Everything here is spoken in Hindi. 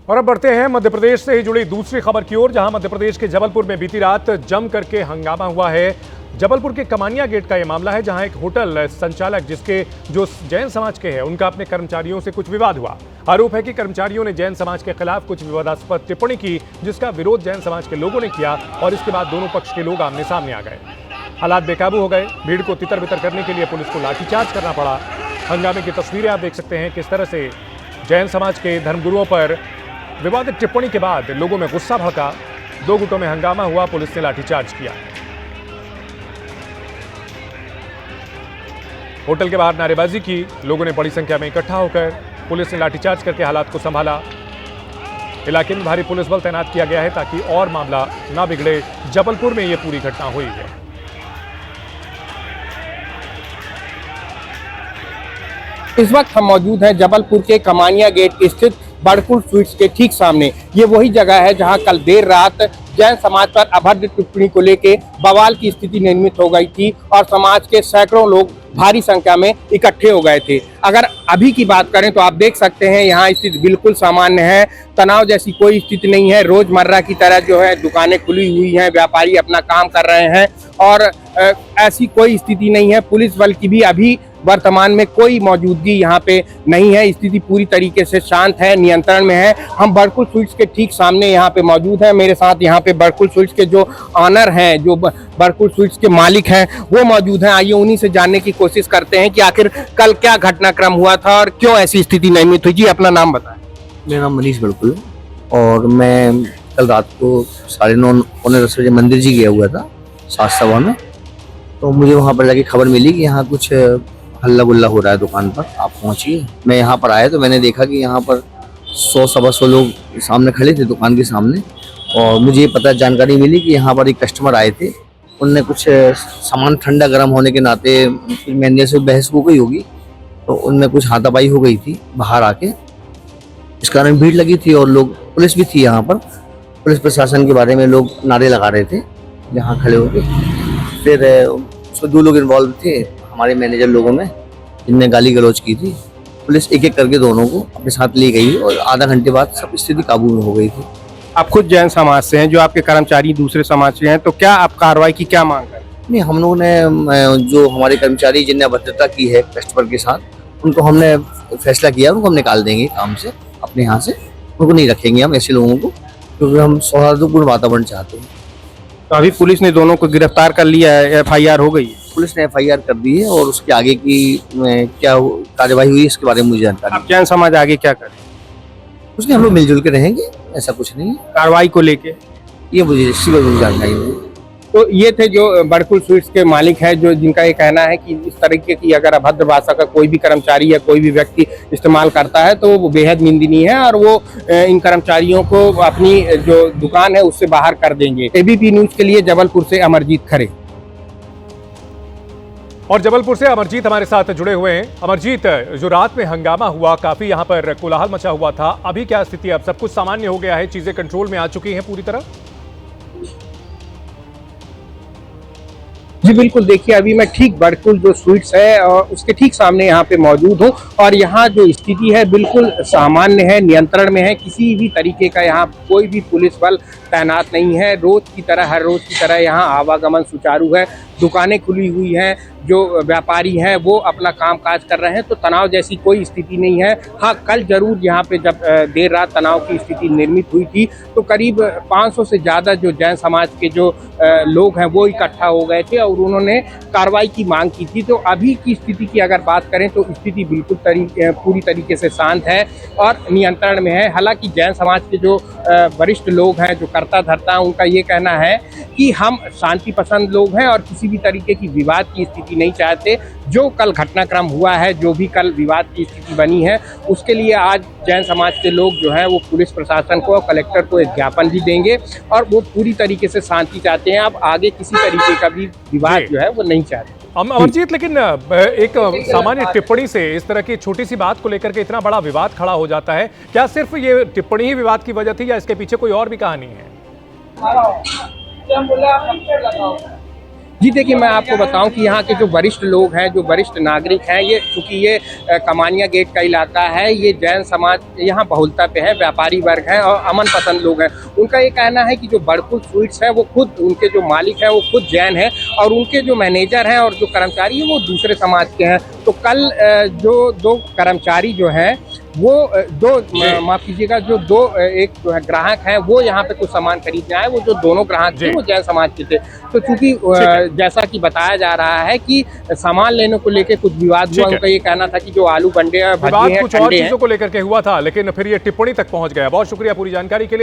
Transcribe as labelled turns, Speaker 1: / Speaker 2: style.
Speaker 1: और अब बढ़ते हैं मध्य प्रदेश से ही जुड़ी दूसरी खबर की ओर, जहां मध्य प्रदेश के जबलपुर में बीती रात जम करके हंगामा हुआ है। जबलपुर के कमानिया गेट का यह मामला है, जहां एक होटल संचालक जिसके जो जैन समाज के हैं उनका अपने कर्मचारियों से कुछ विवाद हुआ। आरोप है कि कर्मचारियों ने जैन समाज के खिलाफ कुछ विवादास्पद टिप्पणी की, जिसका विरोध जैन समाज के लोगों ने किया और इसके बाद दोनों पक्ष के लोग आमने सामने आ गए। हालात बेकाबू हो गए। भीड़ को तितर बितर करने के लिए पुलिस को लाठीचार्ज करना पड़ा। हंगामे की तस्वीरें आप देख सकते हैं, किस तरह से जैन समाज के धर्मगुरुओं पर विवादित टिप्पणी के बाद लोगों में गुस्सा भड़का। दो गुटों में हंगामा हुआ, पुलिस ने लाठीचार्ज किया। होटल के बाहर नारेबाजी की, लोगों ने बड़ी संख्या में इकट्ठा होकर पुलिस ने लाठीचार्ज करके हालात को संभाला। इलाके में भारी पुलिस बल तैनात किया गया है ताकि और मामला ना बिगड़े। जबलपुर में यह पूरी घटना हुई है।
Speaker 2: इस वक्त हम मौजूद हैं जबलपुर के कमानिया गेट स्थित बड़कुल स्वीट्स के ठीक सामने। ये वही जगह है जहां कल देर रात जैन समाज पर अभद्र टिप्पणी को लेकर बवाल की स्थिति निर्मित हो गई थी और समाज के सैकड़ों लोग भारी संख्या में इकट्ठे हो गए थे। अगर अभी की बात करें तो आप देख सकते हैं यहाँ स्थिति बिल्कुल सामान्य है। तनाव जैसी कोई स्थिति नहीं है। रोजमर्रा की तरह जो है दुकानें खुली हुई हैं, व्यापारी अपना काम कर रहे हैं और ऐसी कोई स्थिति नहीं है। पुलिस बल की भी अभी वर्तमान में कोई मौजूदगी यहाँ पे नहीं है। स्थिति पूरी तरीके से शांत है, नियंत्रण में है। हम बड़कुल स्वीट्स के ठीक सामने यहाँ पे मौजूद हैं। मेरे साथ यहाँ पे बड़कुल स्वीट्स के जो ऑनर हैं, जो बड़कुल स्वीट्स के मालिक हैं, वो मौजूद हैं। आइए उन्हीं से जानने की कोशिश करते हैं कि आखिर कल क्या घटनाक्रम हुआ था और क्यों ऐसी स्थिति निर्मित हुई। जी, अपना नाम बताएं।
Speaker 3: मेरा नाम मनीष बड़कुल है और मैं कल रात को 9:30 पौने 10 बजे मंदिर जी गया हुआ था सात सवा में। तो मुझे वहाँ पर जाके खबर मिली कि यहाँ कुछ हल्ला गुल्ला हो रहा है दुकान पर, आप पहुँचिए। मैं यहाँ पर आया तो मैंने देखा कि यहाँ पर 100-125 लोग सामने खड़े थे दुकान के सामने। और मुझे पता जानकारी मिली कि यहाँ पर एक कस्टमर आए थे, उनने कुछ सामान ठंडा गर्म होने के नाते मैंने से बहस हो गई होगी, तो उनमें कुछ हाथापाई हो गई थी बाहर आके। इस कारण भीड़ लगी थी और लोग, पुलिस भी थी यहाँ पर। पुलिस प्रशासन के बारे में लोग नारे लगा रहे थे यहाँ खड़े होकर। फिर उसमें 2 लोग इन्वॉल्व थे हमारे मैनेजर लोगों में, जिनने गाली गलौज की थी। पुलिस एक एक करके दोनों को अपने साथ ले गई और आधा घंटे बाद सब स्थिति काबू में हो गई थी।
Speaker 2: आप खुद जैन समाज से हैं, जो आपके कर्मचारी दूसरे समाज से हैं, तो क्या आप कार्रवाई की क्या मांग करें?
Speaker 3: नहीं, हम लोगों ने जो हमारे कर्मचारी जिनने अभद्रता की है कस्टमर के साथ, उनको हमने फैसला किया, उनको हम निकाल देंगे काम से, अपने यहाँ से। उनको नहीं रखेंगे हम ऐसे लोगों को, क्योंकि हम सौहार्दपूर्ण वातावरण चाहते हैं।
Speaker 2: तो अभी पुलिस ने दोनों को गिरफ्तार कर लिया है, FIR हो गई है।
Speaker 3: पुलिस ने FIR कर दी है और उसके आगे की क्या कार्यवाही हुई इसके बारे में मुझे जानकारी।
Speaker 2: आप जैन समाज आगे क्या करें?
Speaker 3: उसमें हम लोग मिलजुल के रहेंगे, ऐसा कुछ नहीं है।
Speaker 2: कार्रवाई को लेके
Speaker 3: ये मुझे इसी बारे में जानकारी नहीं है।
Speaker 2: तो ये थे जो बड़कुल स्वीट्स के मालिक हैं, जो जिनका ये कहना है कि इस तरीके की अगर अभद्र भाषा का कोई भी कर्मचारी या कोई भी व्यक्ति इस्तेमाल करता है तो वो बेहद निंदनीय है और वो इन कर्मचारियों को अपनी जो दुकान है उससे बाहर कर देंगे। ABP न्यूज के लिए जबलपुर से अमरजीत खरे।
Speaker 1: और जबलपुर से अमरजीत हमारे साथ जुड़े हुए हैं। अमरजीत, जो रात में हंगामा हुआ, काफी यहाँ पर कोलाहल मचा हुआ था, अभी क्या स्थिति है? अब सब कुछ सामान्य हो गया है, चीजें कंट्रोल में आ चुकी हैं पूरी तरह?
Speaker 2: जी बिल्कुल, देखिए अभी मैं ठीक बड़कुल जो स्वीट्स है और उसके ठीक सामने यहाँ पे मौजूद हूँ और यहाँ जो स्थिति है बिल्कुल सामान्य है, नियंत्रण में है। किसी भी तरीके का यहाँ कोई भी पुलिस बल तैनात नहीं है। रोज की तरह, हर रोज की तरह यहाँ आवागमन सुचारू है। दुकानें खुली हुई हैं, जो व्यापारी हैं वो अपना काम काज कर रहे हैं, तो तनाव जैसी कोई स्थिति नहीं है। हाँ, कल जरूर यहाँ पे जब देर रात तनाव की स्थिति निर्मित हुई थी तो करीब 500 से ज़्यादा जो जैन समाज के जो लोग हैं वो इकट्ठा हो गए थे और उन्होंने कार्रवाई की मांग की थी। तो अभी की स्थिति की अगर बात करें तो स्थिति बिल्कुल पूरी तरीके से शांत है और नियंत्रण में है। हालांकि जैन समाज के जो वरिष्ठ लोग हैं, जो कर्ता धर्ता, उनका ये कहना है कि हम शांति पसंद लोग हैं और किसी भी तरीके की विवाद की स्थिति नहीं चाहते। जो कल घटनाक्रम हुआ है, जो भी कल विवाद की स्थिति बनी है, उसके लिए आज जैन समाज के लोग जो है वो पुलिस प्रशासन को और कलेक्टर को एक ज्ञापन भी देंगे और वो पूरी तरीके से शांति चाहते हैं। अब आगे किसी तरीके का भी विवाद जो है वो नहीं चाहते।
Speaker 1: अमरजीत, लेकिन एक सामान्य टिप्पणी से इस तरह की छोटी सी बात को लेकर के इतना बड़ा विवाद खड़ा हो जाता है, क्या सिर्फ ये टिप्पणी ही विवाद की वजह थी या इसके पीछे कोई और भी कहानी है?
Speaker 2: जी देखिए, मैं आपको बताऊं कि यहाँ के जो वरिष्ठ लोग हैं, जो वरिष्ठ नागरिक हैं, ये चूंकि ये कमानिया गेट का इलाका है, ये जैन समाज यहाँ बहुलता पे है, व्यापारी वर्ग हैं और अमन पसंद लोग हैं। उनका ये कहना है कि जो बड़कुल स्वीट्स है वो खुद उनके जो मालिक हैं वो खुद जैन हैं और उनके जो मैनेजर हैं और जो कर्मचारी हैं वो दूसरे समाज के हैं। तो कल जो दो कर्मचारी जो हैं वो माफ कीजिएगा, जो एक जो है ग्राहक हैं वो यहाँ पे कुछ सामान खरीदने आए, वो जो दोनों ग्राहक थे वो जैन समाज के थे। तो चूंकि जैसा कि बताया जा रहा है कि सामान लेने को लेकर कुछ विवाद हुआ, उनका ये कहना था कि जो आलू बंडे
Speaker 1: विवाद कुछ और चीजों को लेकर के हुआ था, लेकिन फिर ये टिप्पणी तक पहुंच गया। बहुत शुक्रिया पूरी जानकारी के लिए।